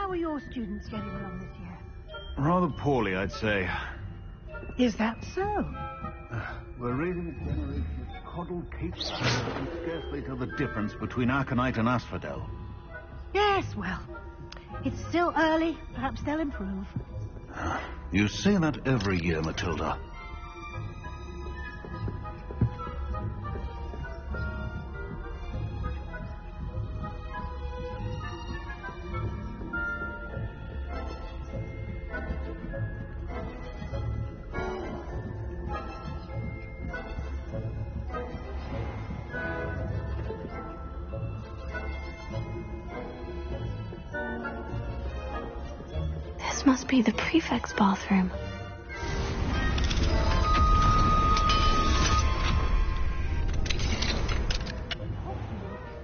How are your students getting along this year? Rather poorly, I'd say. Is that so? We're raising a generation of coddled capes who can scarcely tell the difference between aconite and asphodel. Yes, well, it's still early. Perhaps they'll improve. You say that every year, Matilda. This must be the prefect's bathroom.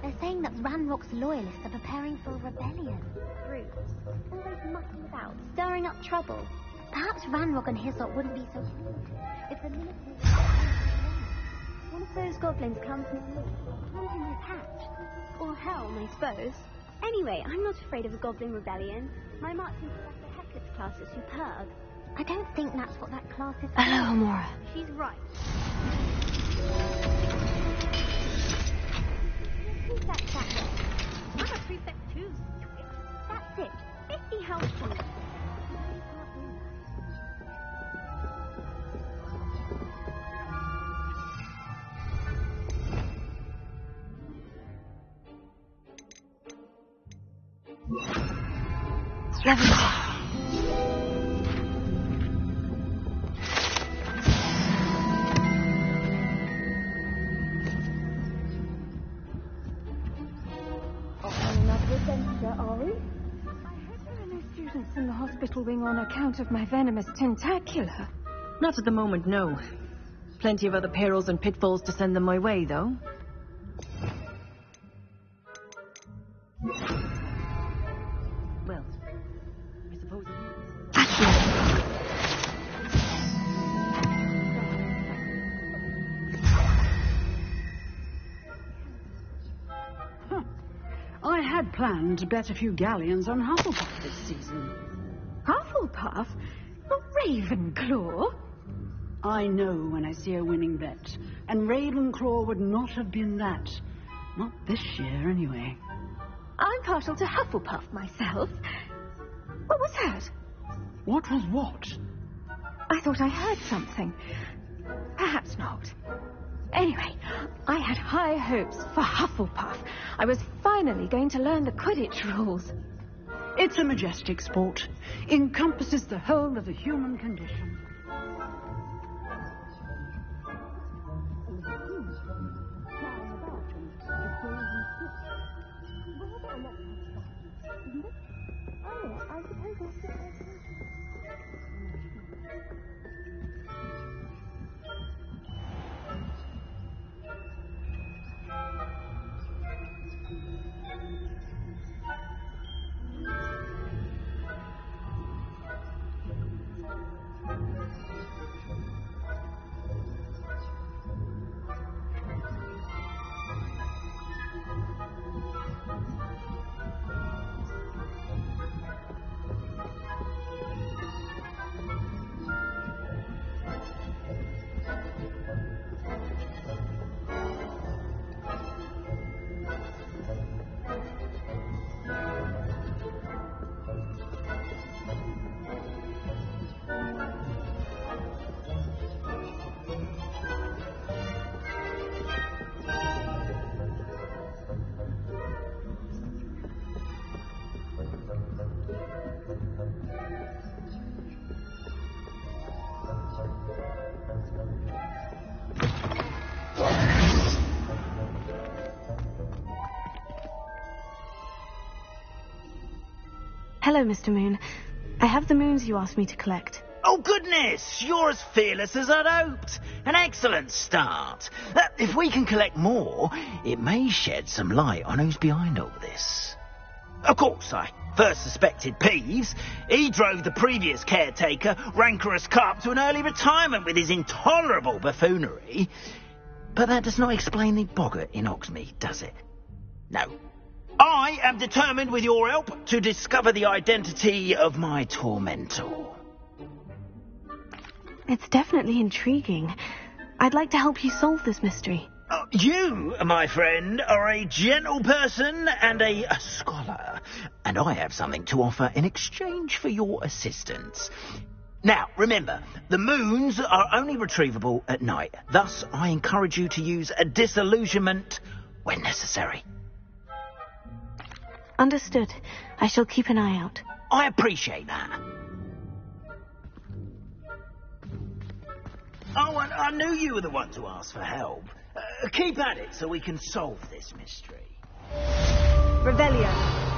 They're saying that Ranrock's loyalists are preparing for a rebellion. Groups, always mucking about, stirring up trouble. Perhaps Ranrock and his lot wouldn't be so foolish if the military... One of those goblins comes near me, hunting his hatch. Or helm, I suppose. Anyway, I'm not afraid of a goblin rebellion. My marching Professor Hector's class is superb. I don't think that's what that class is. Hello, Amora. She's right. Prefect that way. I'm a prefect too. That's it. 50 house points. Level 2. Another adventure, are we? I hope there are no students in the hospital wing on account of my venomous tentacular. Not at the moment, no. Plenty of other perils and pitfalls to send them my way, though. Well, I suppose I had planned to bet a few galleons on Hufflepuff this season. Hufflepuff? A Ravenclaw? I know when I see a winning bet, and Ravenclaw would not have been that. Not this year, anyway. I'm partial to Hufflepuff myself. What was that? What was what? I thought I heard something. Perhaps not. Anyway, I had high hopes for Hufflepuff. I was finally going to learn the Quidditch rules. It's a majestic sport. Encompasses the whole of the human condition. Hello, Mr. Moon. I have the moons you asked me to collect. Oh, goodness! You're as fearless as I'd hoped. An excellent start. If we can collect more, it may shed some light on who's behind all this. Of course, I first suspected Peeves. He drove the previous caretaker, Rancorous Carp, to an early retirement with his intolerable buffoonery. But that does not explain the boggart in Oxmead, does it? No. I am determined, with your help, to discover the identity of my tormentor. It's definitely intriguing. I'd like to help you solve this mystery. You, my friend, are a gentle person and a scholar, and I have something to offer in exchange for your assistance. Now, remember, the moons are only retrievable at night. Thus, I encourage you to use a disillusionment when necessary. Understood. I shall keep an eye out. I appreciate that. Oh, and I knew you were the one to ask for help. Keep at it so we can solve this mystery. Revelio.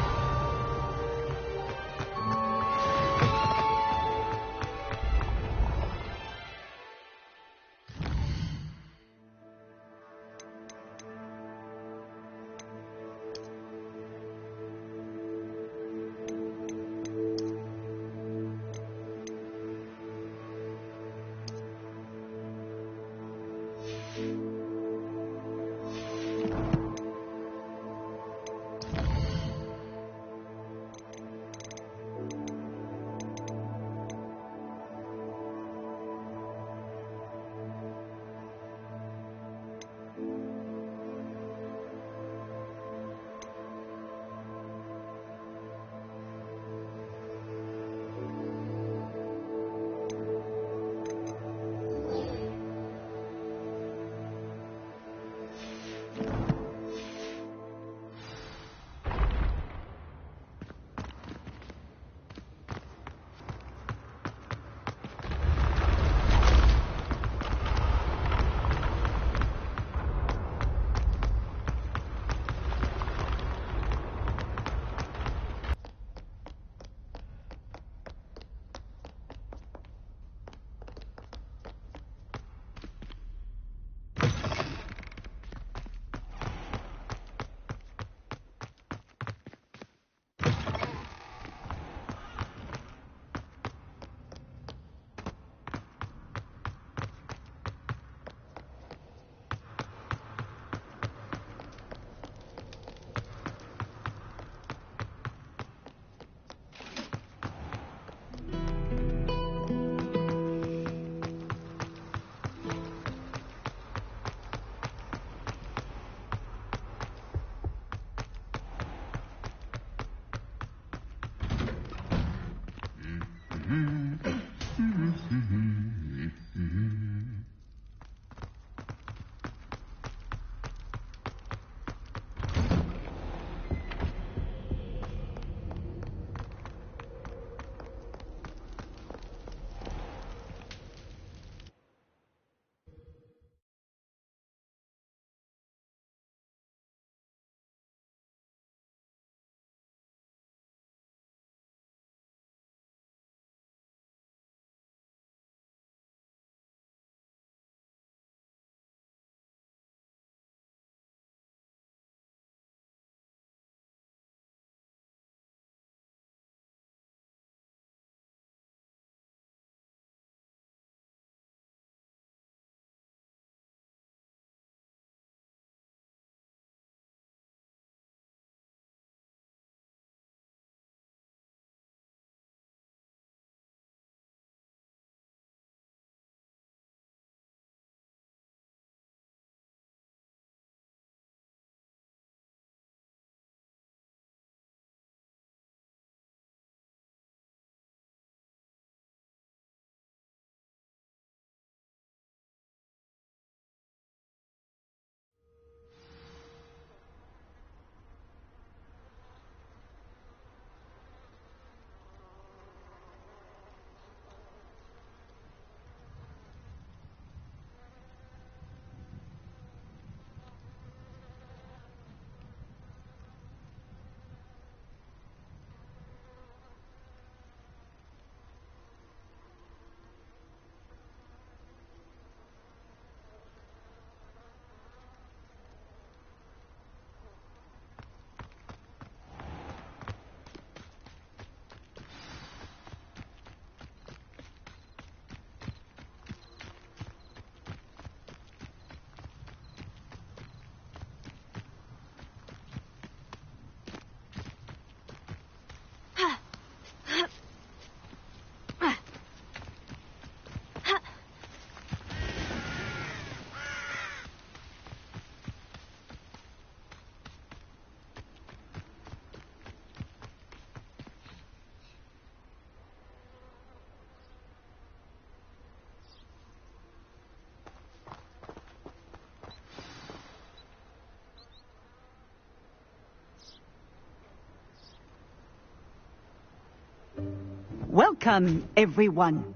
Welcome, everyone.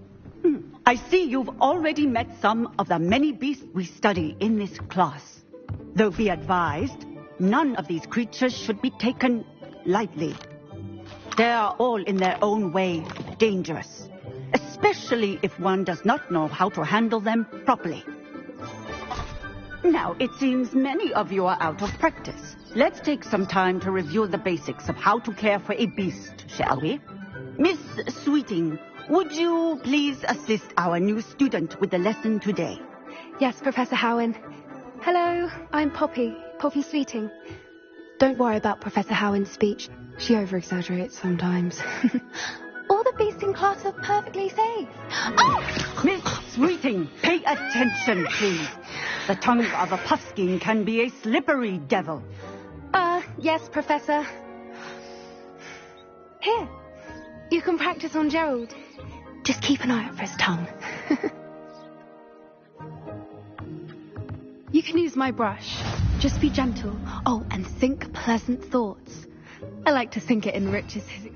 I see you've already met some of the many beasts we study in this class. Though be advised, none of these creatures should be taken lightly. They are all in their own way dangerous, especially if one does not know how to handle them properly. Now, it seems many of you are out of practice. Let's take some time to review the basics of how to care for a beast, shall we? Miss Sweeting, would you please assist our new student with the lesson today? Yes, Professor Howen. Hello, I'm Poppy Sweeting. Don't worry about Professor Howen's speech. She over-exaggerates sometimes. All the beasts in class are perfectly safe. Oh! Miss Sweeting, pay attention, please. The tongue of a puffskein can be a slippery devil. Yes, Professor. Here, you can practice on Gerald. Just keep an eye out for his tongue. You can use my brush. Just be gentle. Oh, and think pleasant thoughts. I like to think it enriches his...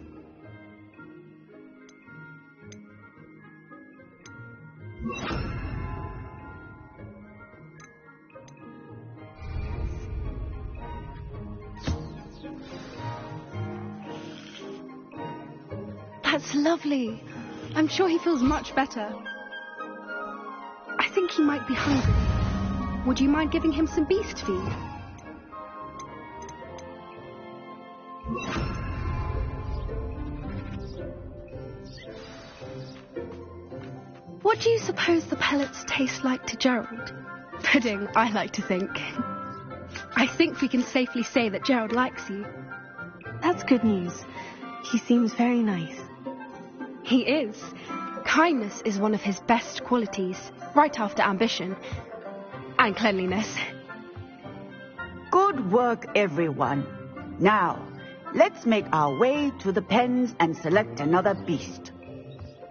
That's lovely. I'm sure he feels much better. I think he might be hungry. Would you mind giving him some beast feed? What do you suppose the pellets taste like to Gerald? Pudding, I like to think. I think we can safely say that Gerald likes you. That's good news. He seems very nice. He is. Kindness is one of his best qualities, right after ambition. And cleanliness. Good work, everyone. Now, let's make our way to the pens and select another beast.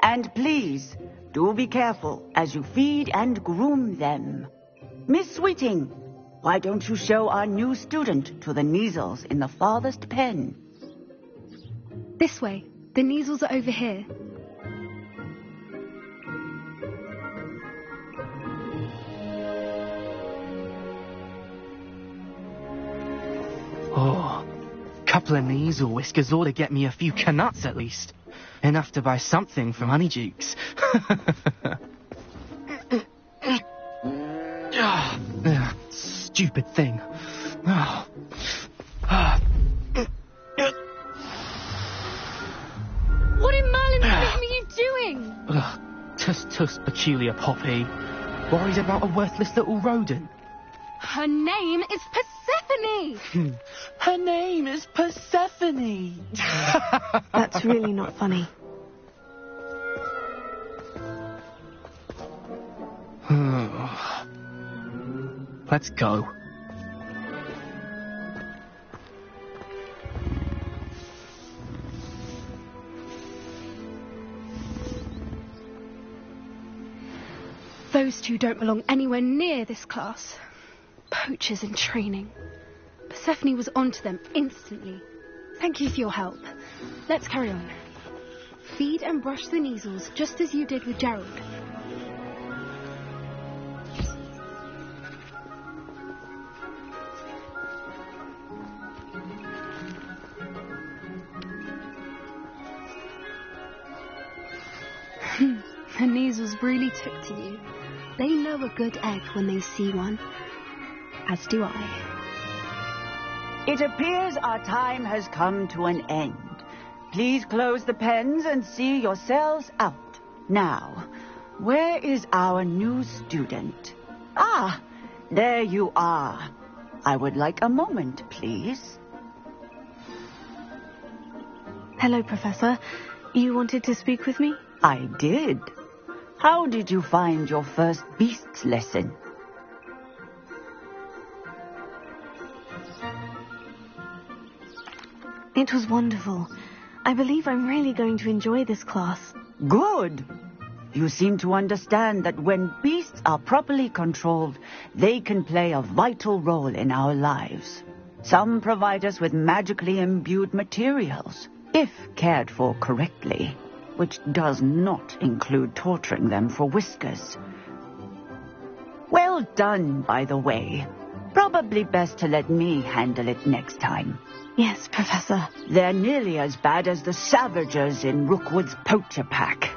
And please, do be careful as you feed and groom them. Miss Sweeting, why don't you show our new student to the Kneazles in the farthest pen? This way. The Kneazles are over here. Oh, couple of Kneazle whiskers ought to get me a few canuts at least. Enough to buy something from Honeydukes. Stupid thing. What in Merlin's name are you doing? Tuss, peculiar Poppy. Worried about a worthless little rodent. Her name is Persephone! Her name is Persephone! That's really not funny. Let's go. Those two don't belong anywhere near this class. Poachers in training. Persephone was onto them instantly. Thank you for your help. Let's carry on. Feed and brush the Kneazles just as you did with Gerald. The Kneazles really took to you. They know a good egg when they see one. As do I. It appears our time has come to an end. Please close the pens and see yourselves out. Now, where is our new student? Ah, there you are. I would like a moment, please. Hello, Professor. You wanted to speak with me? I did. How did you find your first beasts lesson? It was wonderful. I believe I'm really going to enjoy this class. Good. You seem to understand that when beasts are properly controlled, they can play a vital role in our lives. Some provide us with magically imbued materials, if cared for correctly. which does not include torturing them for whiskers. Well done, by the way. Probably best to let me handle it next time. Yes, Professor. They're nearly as bad as the Savagers in Rookwood's poacher pack.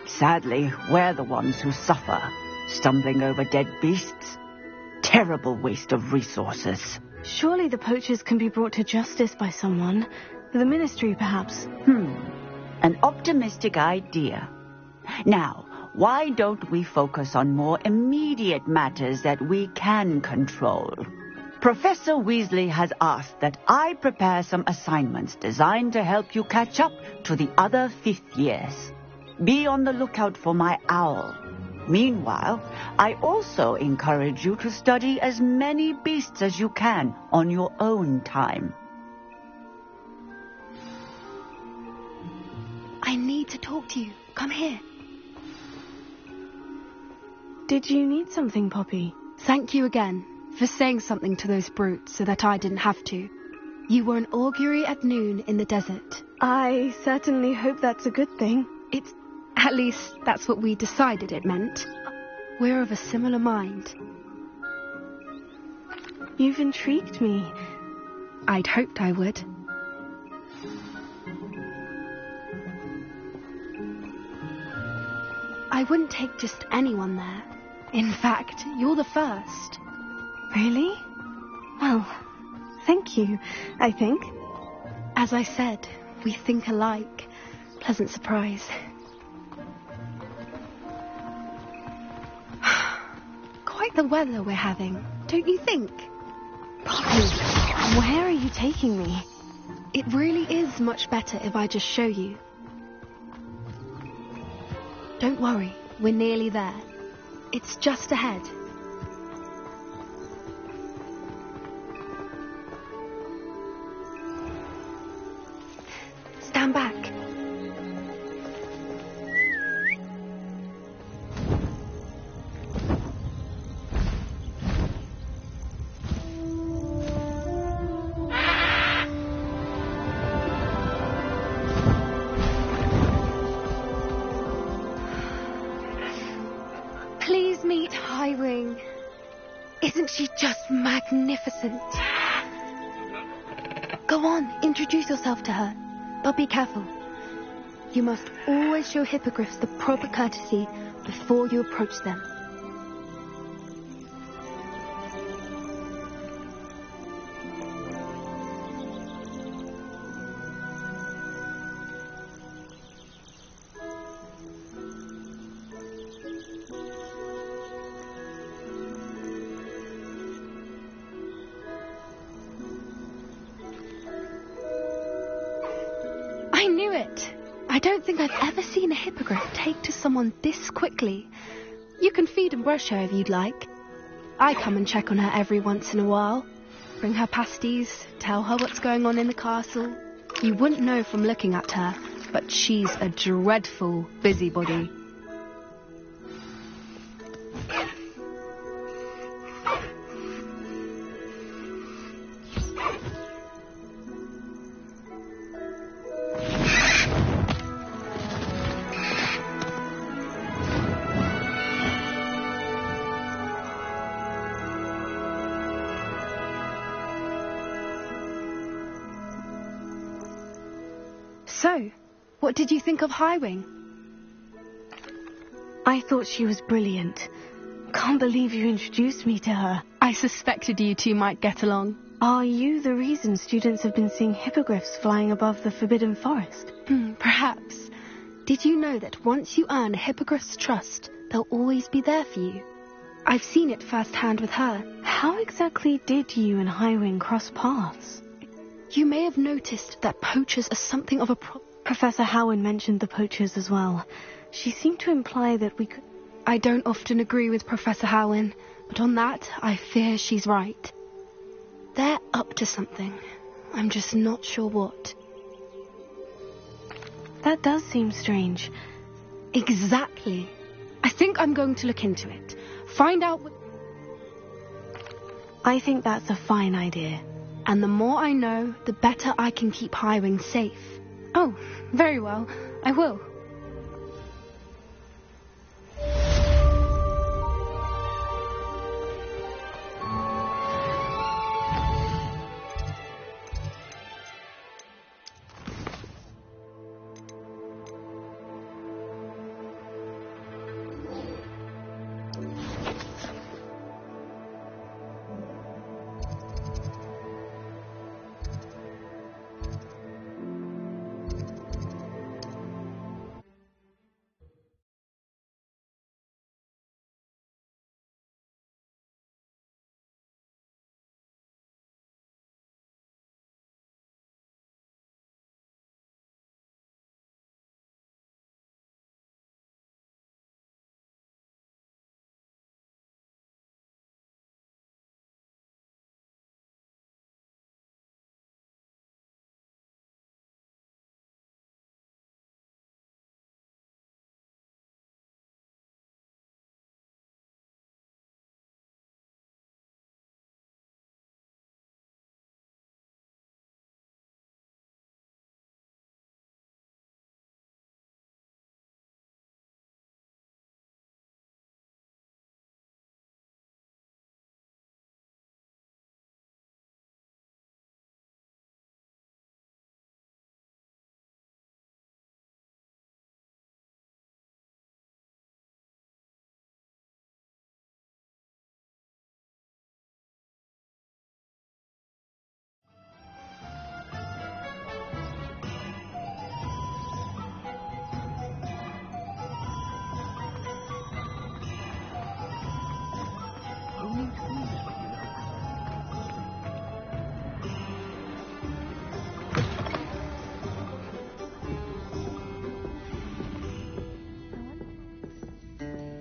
Sadly, we're the ones who suffer, stumbling over dead beasts. Terrible waste of resources. Surely the poachers can be brought to justice by someone. The Ministry, perhaps. An optimistic idea. Now, why don't we focus on more immediate matters that we can control? Professor Weasley has asked that I prepare some assignments designed to help you catch up to the other 5th years. Be on the lookout for my owl. Meanwhile, I also encourage you to study as many beasts as you can on your own time. I need to talk to you. Come here. Did you need something, Poppy? Thank you again for saying something to those brutes so that I didn't have to. You were an augury at noon in the desert. I certainly hope that's a good thing. At least, that's what we decided it meant. We're of a similar mind. You've intrigued me. I'd hoped I would. I wouldn't take just anyone there. In fact, you're the first. Really? Well, thank you, I think. As I said, we think alike. Pleasant surprise. Quite the weather we're having, don't you think? Poppy, where are you taking me? It really is much better if I just show you. Don't worry, we're nearly there. It's just ahead. Stand back. Please meet Highwing. Isn't she just magnificent? Go on, introduce yourself to her. But be careful. You must always show hippogriffs the proper courtesy before you approach them. I knew it. I don't think I've ever seen a hippogriff take to someone this quickly. You can feed and brush her if you'd like. I come and check on her every once in a while. Bring her pasties, tell her what's going on in the castle. You wouldn't know from looking at her, but she's a dreadful busybody. So, what did you think of Highwing? I thought she was brilliant. Can't believe you introduced me to her. I suspected you two might get along. Are you the reason students have been seeing hippogriffs flying above the Forbidden Forest? Perhaps. Did you know that once you earn a hippogriff's trust, they'll always be there for you? I've seen it firsthand with her. How exactly did you and Highwing cross paths? You may have noticed that poachers are something of a Professor Howard mentioned the poachers as well. She seemed to imply that we could... I don't often agree with Professor Howin, but on that, I fear she's right. They're up to something. I'm just not sure what. That does seem strange. Exactly. I think I'm going to look into it. Find out what... I think that's a fine idea. And the more I know, the better I can keep Highwing safe. Oh, very well. I will.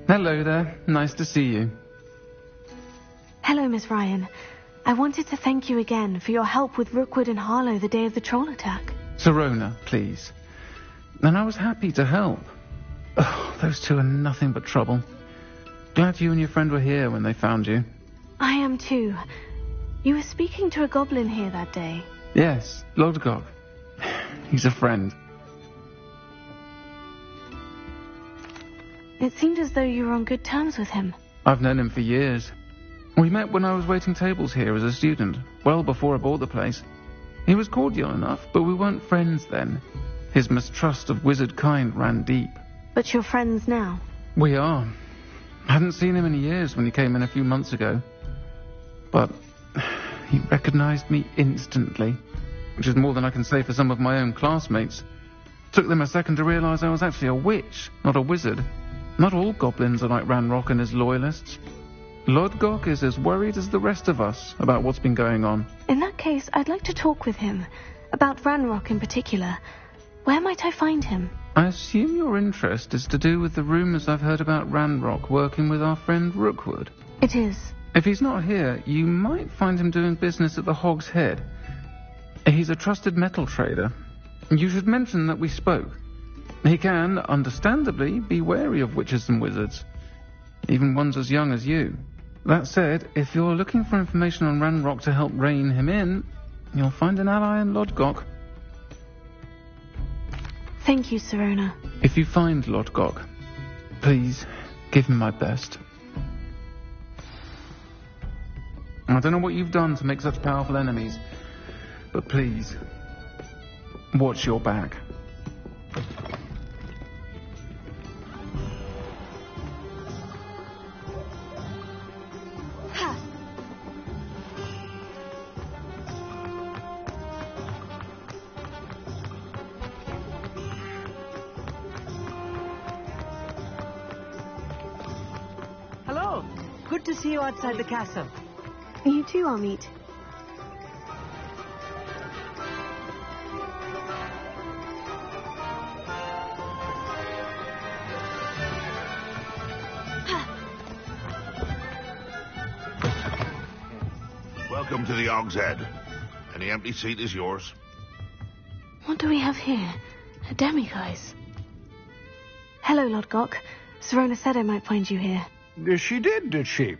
Hello there. Nice to see you. Hello, Miss Ryan. I wanted to thank you again for your help with Rookwood and Harlow the day of the troll attack. Sirona, please. And I was happy to help. Oh, those two are nothing but trouble. Glad you and your friend were here when they found you. I am too. You were speaking to a goblin here that day. Yes, Lodgok. He's a friend. It seemed as though you were on good terms with him. I've known him for years. We met when I was waiting tables here as a student, well before I bought the place. He was cordial enough, but we weren't friends then. His mistrust of wizard kind ran deep. But you're friends now? We are. I hadn't seen him in years when he came in a few months ago. But he recognized me instantly, which is more than I can say for some of my own classmates. Took them a second to realize I was actually a witch, not a wizard. Not all goblins are like Ranrock and his loyalists. Lodgok is as worried as the rest of us about what's been going on. In that case, I'd like to talk with him. About Ranrock in particular. Where might I find him? I assume your interest is to do with the rumors I've heard about Ranrock working with our friend Rookwood. It is. If he's not here, you might find him doing business at the Hog's Head. He's a trusted metal trader. You should mention that we spoke. He can, understandably, be wary of witches and wizards, even ones as young as you. That said, if you're looking for information on Ranrock to help rein him in, you'll find an ally in Lodgok. Thank you, Sirona. If you find Lodgok, please give him my best. I don't know what you've done to make such powerful enemies, but please, watch your back. Hello. Good to see you outside the castle. You too, Amit. Welcome to the Hog's Head. Any empty seat is yours. What do we have here? A demiguise. Hello, Lodgok. Sirona said I might find you here. She did she?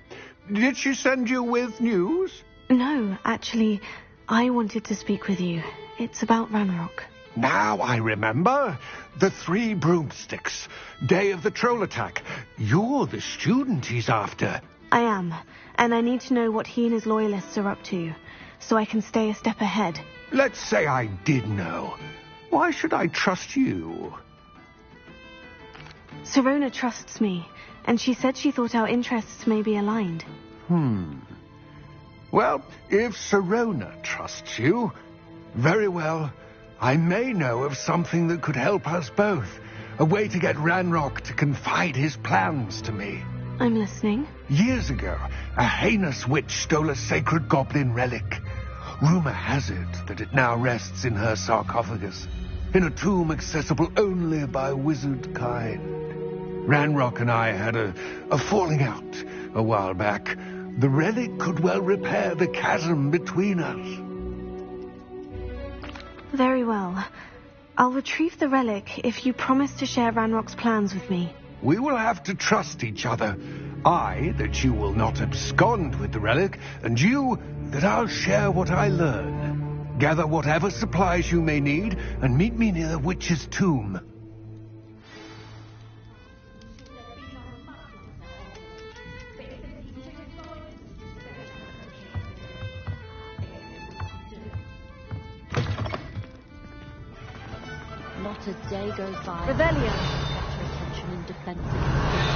Did she send you with news? No, actually, I wanted to speak with you. It's about Ranrock. Now I remember. The 3 broomsticks. Day of the troll attack. You're the student he's after. I am, and I need to know what he and his loyalists are up to, so I can stay a step ahead. Let's say I did know. Why should I trust you? Sirona trusts me, and she said she thought our interests may be aligned. Well, if Sirona trusts you, very well. I may know of something that could help us both. A way to get Ranrock to confide his plans to me. I'm listening. Years ago, a heinous witch stole a sacred goblin relic. Rumor has it that it now rests in her sarcophagus, in a tomb accessible only by wizard kind. Ranrock and I had a falling out a while back. The relic could well repair the chasm between us. Very well. I'll retrieve the relic if you promise to share Ranrock's plans with me. We will have to trust each other. I, that you will not abscond with the relic, and you, that I'll share what I learn. Gather whatever supplies you may need, and meet me near the witch's tomb. Not a day goes by. Rebellion! Better attention and defensive.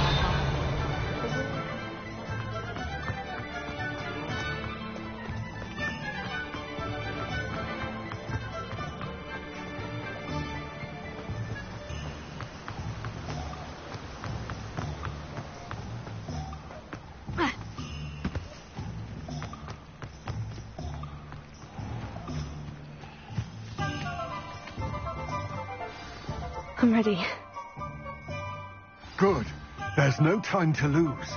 I'm ready. Good. There's no time to lose.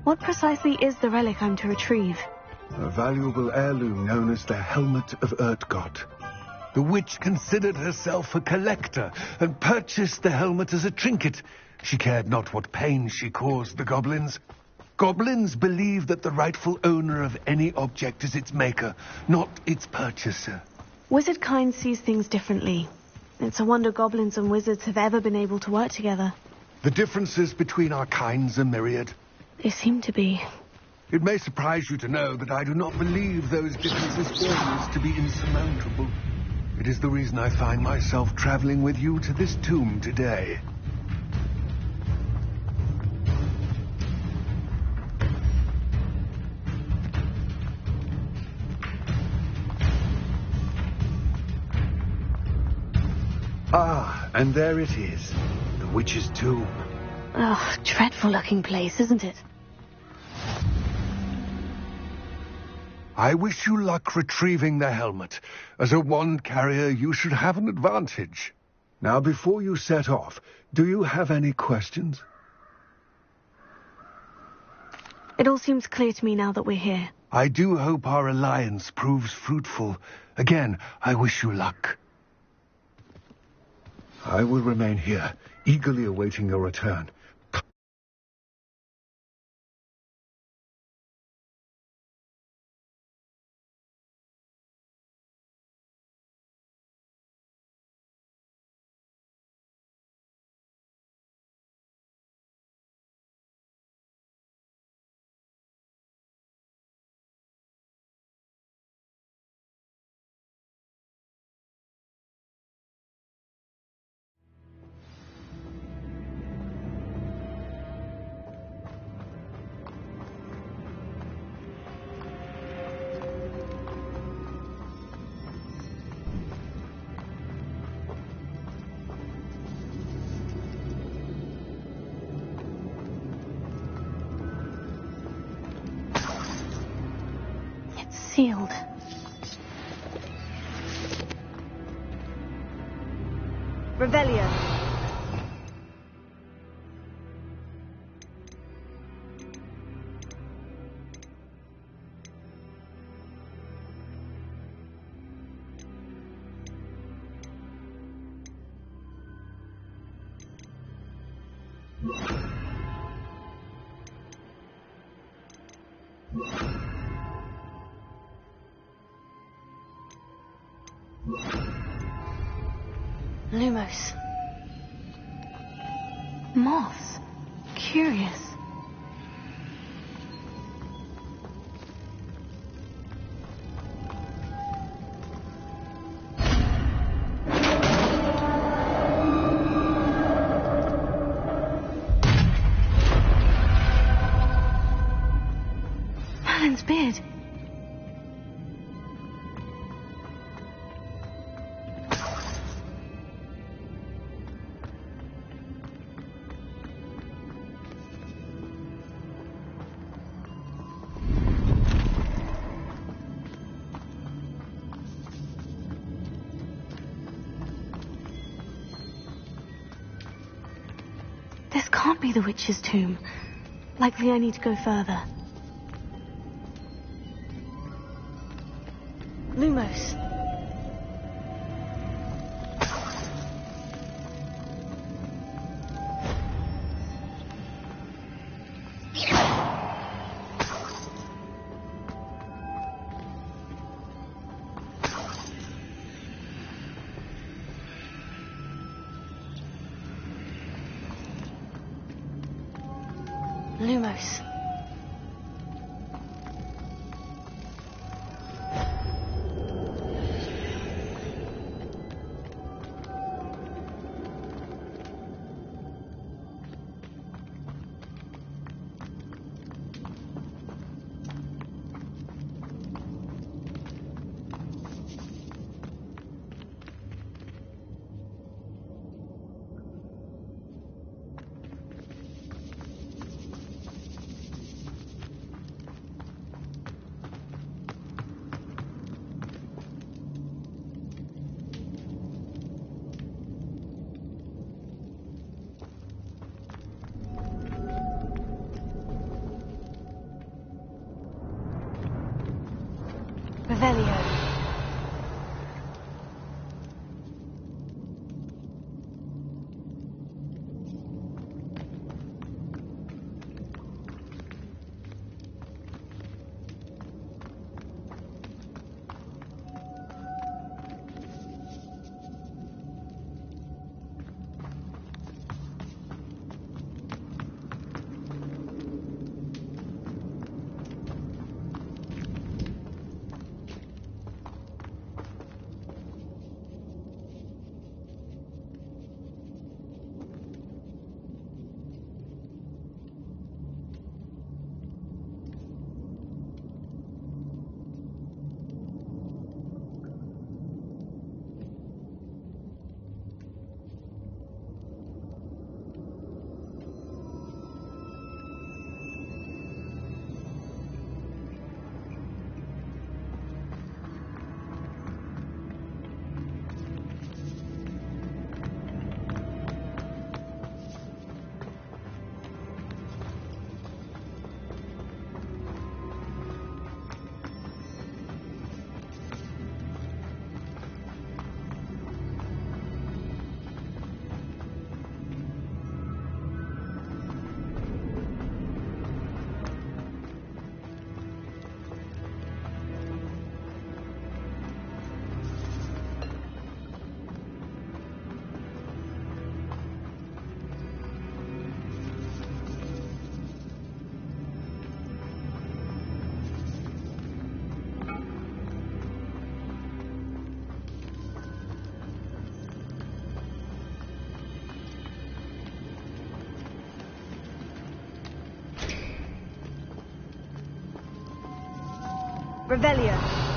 What precisely is the relic I'm to retrieve? A valuable heirloom known as the Helmet of Urtgott. The witch considered herself a collector and purchased the helmet as a trinket. She cared not what pain she caused the goblins. Goblins believe that the rightful owner of any object is its maker, not its purchaser. Wizard kind sees things differently. It's a wonder goblins and wizards have ever been able to work together. The differences between our kinds are myriad. They seem to be. It may surprise you to know that I do not believe those differences always to be insurmountable. It is the reason I find myself traveling with you to this tomb today. Ah, and there it is. The witch's tomb. Oh, dreadful looking place, isn't it? I wish you luck retrieving the helmet. As a wand carrier, you should have an advantage. Now, before you set off, do you have any questions? It all seems clear to me now that we're here. I do hope our alliance proves fruitful. Again, I wish you luck. I will remain here, eagerly awaiting your return. Sealed. Rebellion. Lumos. Moths. Curious. Merlin's beard. This can't be the witch's tomb. Likely I need to go further. Lumos. Lumos. Revelio. Revelio.